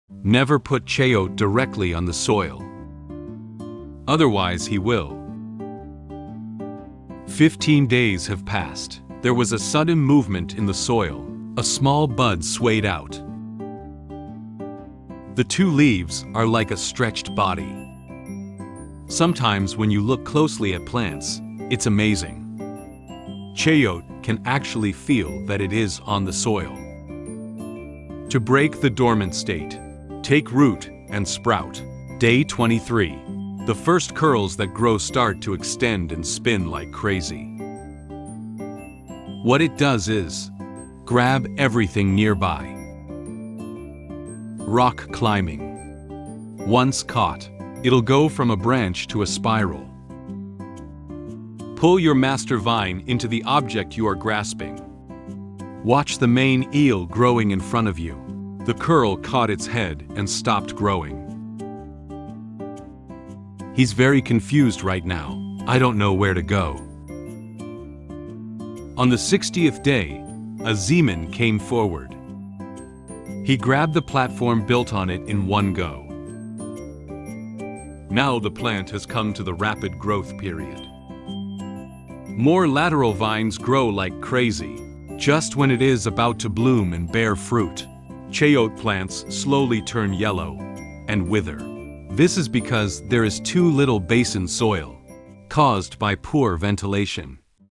Never put chayote directly on the soil. Otherwise he will. 15 days have passed. There was a sudden movement in the soil. A small bud swayed out. The two leaves are like a stretched body. Sometimes when you look closely at plants, it's amazing. Chayote can actually feel that it is on the soil. To break the dormant state, take root and sprout. Day 23. The first curls that grow start to extend and spin like crazy. What it does is grab everything nearby. Rock climbing. Once caught, it'll go from a branch to a spiral. Pull your master vine into the object you are grasping. Watch the main eel growing in front of you. The curl caught its head and stopped growing. He's very confused right now. I don't know where to go. On the 60th day, a zeeman came forward. He grabbed the platform built on it in one go. Now the plant has come to the rapid growth period. More lateral vines grow like crazy, just when it is about to bloom and bear fruit. Chayote plants slowly turn yellow and wither. This is because there is too little basin soil, caused by poor ventilation.